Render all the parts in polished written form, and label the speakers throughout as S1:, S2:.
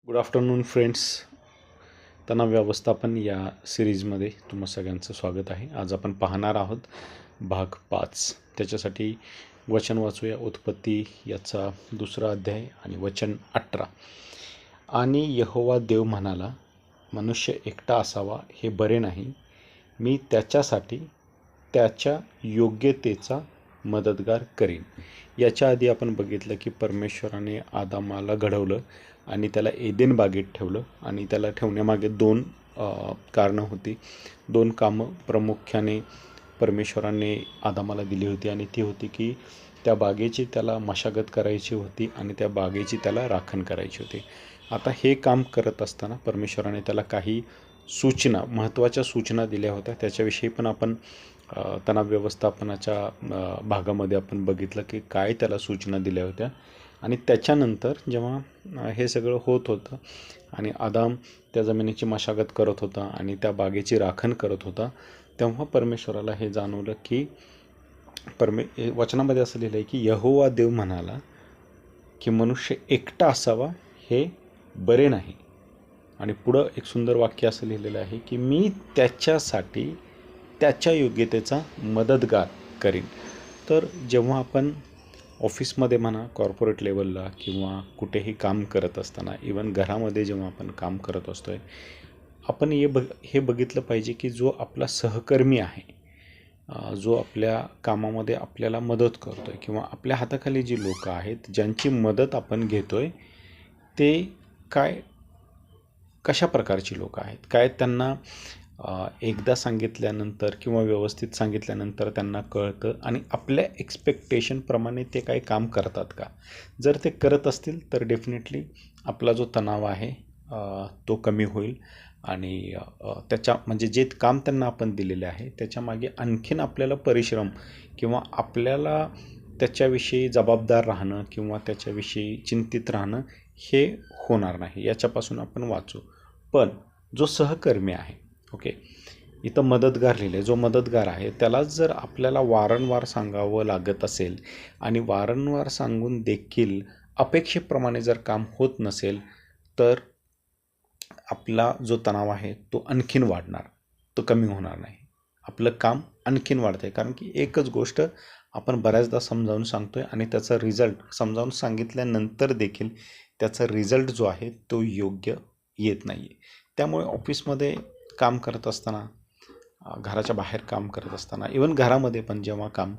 S1: Good afternoon friends. तणाव व्यवस्थापन या सिरीजमध्ये तुम्हा सगळ्यांचं स्वागत आहे. आज आपण पाहणार आहोत भाग 5. त्याच्यासाठी वचन वाचूया. उत्पत्ती याचा 2रा अध्याय आणि वचन 18. आणि यहोवा देव म्हणाला, मनुष्य एकटा असावा हे बरे नाही. मी त्याच्यासाठी त्याच्या योग्यतेचा मदतगार करीन. याच्या आधी आपण बघितलं की परमेश्वराने आदामाला घडवलं आणि त्याला एदेन बागेत ठेवलं. आणि त्याला ठेवण्यामागे 2 कारणं होती. 2 कामं प्रामुख्याने परमेश्वराने आदामाला दिली होती आणि ती होती की त्या बागेची त्याला मशागत करायची होती आणि त्या बागेची त्याला राखण करायची होती. आता हे काम करत असताना परमेश्वराने त्याला काही सूचना, महत्त्वाच्या सूचना दिल्या होत्या. त्याच्याविषयी पण आपण तणाव व्यवस्थापनाच्या भागामध्ये आपण बघितलं की काय त्याला सूचना दिल्या होत्या. आणि त्याच्यानंतर जेव्हा हे सगळं होत होतं आणि आदाम त्या जमिनीची मशागत करत होता आणि त्या बागेची राखण करत होता, तेव्हा परमेश्वराला हे जाणवलं की वचनामध्ये असं लिहिलं आहे की यहोवा देव म्हणाला की मनुष्य एकटा असावा हे बरे नाही. आणि पुढं एक सुंदर वाक्य असं लिहिलेलं आहे की मी त्याच्यासाठी त्याच्या योग्यतेचा मदतगार करीन. तर जेव्हा आपण ऑफिसमध्ये म्हणा, कॉर्पोरेट लेवलला किंवा कुठेही काम करत असताना, इवन घरामध्ये जेव्हा आपण काम करत असतो आहे, आपण हे बघितलं पाहिजे की जो आपला सहकर्मी आहे, जो आपल्या कामामध्ये आपल्याला मदत करतो आहे किंवा आपल्या हाताखाली जी लोकं आहेत ज्यांची मदत आपण घेतो आहे, ते कशा प्रकारची लोकं आहेत, काय त्यांना एकदा सांगितल्यानंतर किंवा व्यवस्थित सांगितल्यानंतर त्यांना कळतं आणि आपल्या एक्सपेक्टेशनप्रमाणे ते काही काम करतात का? जर ते करत असतील तर डेफिनेटली आपला जो तणाव आहे तो कमी होईल. आणि म्हणजे जे काम त्यांना आपण दिलेले आहे त्याच्यामागे आणखीन आपल्याला परिश्रम किंवा आपल्याला त्याच्याविषयी जबाबदार राहणं किंवा त्याच्याविषयी चिंतित राहणं हे होणार नाही. याच्यापासून आपण वाचू. पण जो सहकर्मी आहे, ओके, इथं मदतगार लिहिले, जो मदतगार आहे त्यालाच जर आपल्याला वारंवार सांगावं लागत असेल आणि वारंवार सांगून देखील अपेक्षेप्रमाणे जर काम होत नसेल तर आपला जो तणाव आहे तो आणखीन वाढणार, तो कमी होणार नाही. आपलं काम आणखीन वाढतं आहे. कारण की एकच गोष्ट आपण बऱ्याचदा समजावून सांगतो आहे आणि त्याचा रिझल्ट समजावून सांगितल्यानंतर देखील त्याचा रिझल्ट जो आहे तो योग्य येत नाही आहे. त्यामुळे ऑफिसमध्ये काम करत असताना, घराच्या बाहेर काम करत असताना, इवन घरामध्ये पण जेव्हा काम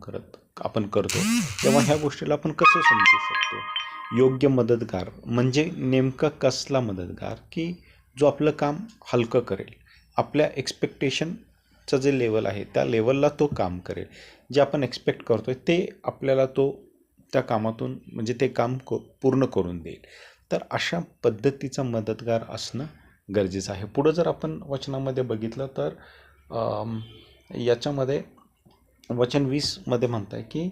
S1: आपण करतो तेव्हा ह्या गोष्टीला आपण कसं समजू शकतो? योग्य मदतगार म्हणजे नेमका कसला मदतगार की जो आपलं काम हलकं करेल, आपल्या एक्सपेक्टेशनचं जे लेवल आहे त्या लेवलला तो काम करेल. जे आपण एक्सपेक्ट करतो आहे ते आपल्याला तो त्या कामातून म्हणजे ते काम पूर्ण करून देईल. तर अशा पद्धतीचा मदतगार असणं गरजेचं आहे. पुढं जर आपण वचनामध्ये बघितलं तर याच्यामध्ये वचन 20मध्ये म्हणत आहे की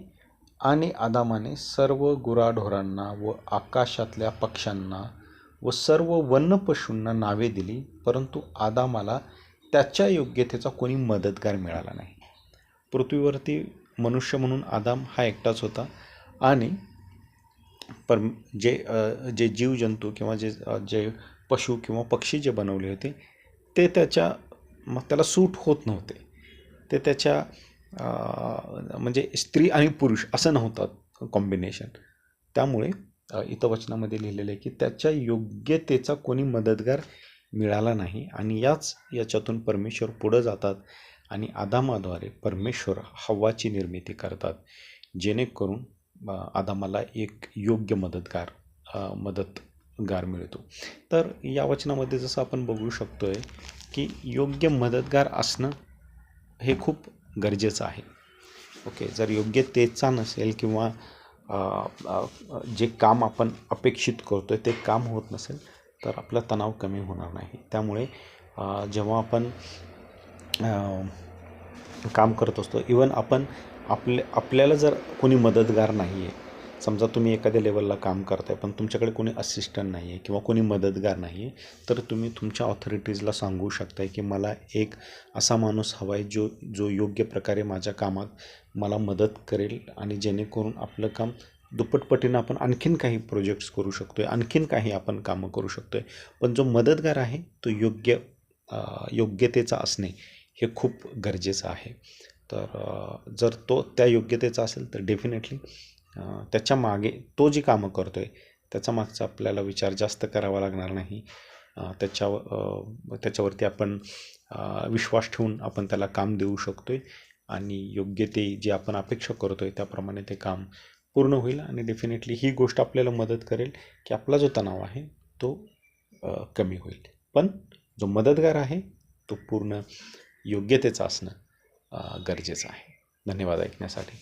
S1: आणि आदामाने सर्व गुराढोरांना व आकाशातल्या पक्ष्यांना व सर्व वन्यपशूंना नावे दिली, परंतु आदामाला त्याच्या योग्यतेचा कोणी मदतगार मिळाला नाही. पृथ्वीवरती मनुष्य म्हणून आदाम हा एकटाच होता आणि जे जीवजंतू किंवा जे पशु किंवा पक्षी जे बनवले होते ते त्याला सूट होत नव्हते. ते त्याच्या म्हणजे स्त्री आणि पुरुष असं नव्हतं कॉम्बिनेशन. त्यामुळे इथं वचनामध्ये लिहिलेलं आहे की त्याच्या योग्यतेचा कोणी मदतगार मिळाला नाही. आणि याच्यातून परमेश्वर पुढं जातात आणि आदामाद्वारे परमेश्वर हव्वाची निर्मिती करतात, जेणेकरून आदामाला एक योग्य मदतगार मिळतो. तर या वचनामध्ये जसं आपण बघू शकतो आहे की योग्य मदतगार असणं हे खूप गरजेचं आहे. ओके, जर योग्यतेचा नसेल किंवा जे काम आपण अपेक्षित करतो आहे ते काम होत नसेल तर आपला तणाव कमी होणार नाही. त्यामुळे जेव्हा आपण काम करत असतो, इवन आपल्याला जर कोणी मदतगार नाही आहे, समजा तुम्ही एखाद्या लेवलला काम करताय पण तुमच्याकडे कोणी असिस्टंट नाही आहे किंवा कोणी मदतगार नाही आहे, तर तुम्ही तुमच्या ऑथॉरिटीजला सांगू शकताय की मला एक असा माणूस हवा आहे जो योग्य प्रकारे माझ्या कामात मला मदत करेल आणि जेणेकरून आपलं काम दुप्पटपटीनं आपण आणखीन काही प्रोजेक्ट्स करू शकतो आहे, आणखीन काही आपण कामं करू शकतो आहे. पण जो मदतगार आहे तो योग्यतेचा असणे हे खूप गरजेचं आहे. तर जर तो त्या योग्यतेचा असेल तर डेफिनेटली त्याच्या मागे तो जी कामं करतो आहे त्याचा मागचा आपल्याला विचार जास्त करावा लागणार नाही. त्याच्यावरती आपण विश्वास ठेवून आपण त्याला काम देऊ शकतो आहे आणि योग्य ते जे आपण अपेक्षा करतो आहे त्याप्रमाणे ते काम पूर्ण होईल आणि डेफिनेटली ही गोष्ट आपल्याला मदत करेल की आपला जो तणाव आहे तो कमी होईल. पण जो मदतगार आहे तो पूर्ण योग्यतेचा असणं गरजेचं आहे. धन्यवाद ऐकण्यासाठी.